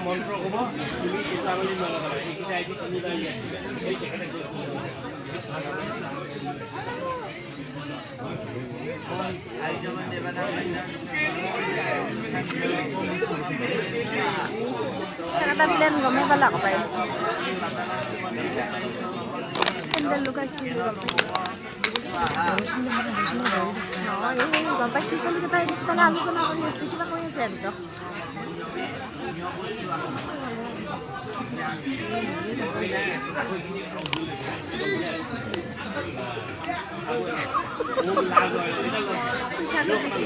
মন্ত্র কব তুমি এটা আঙুলি নলগাবা এইটা আইডি তিনিটা এই জায়গাটা Kata bilang gomay pala ko pa yun. Sandal lugar sih gomay sih soalnya kita harus pangalu sama kuliah sih kita kuliah sendok. Satu sisi.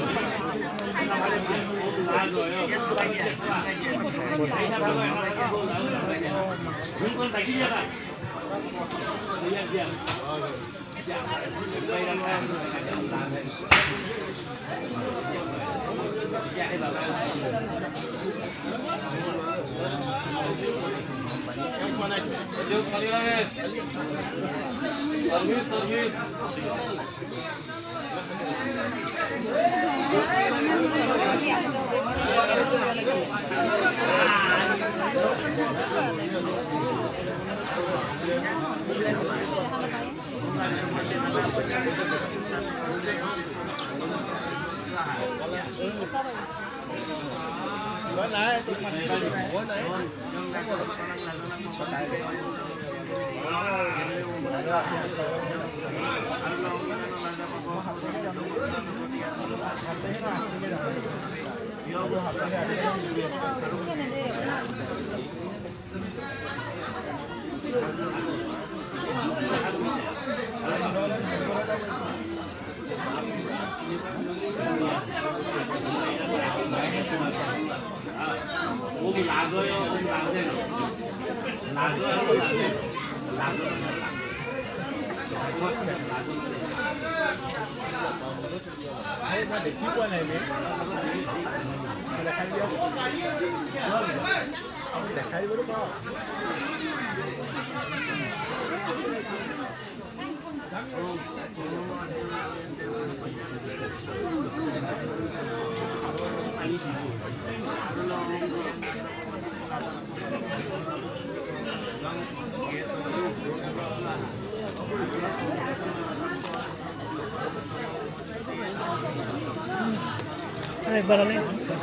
Service. Ay, baralay.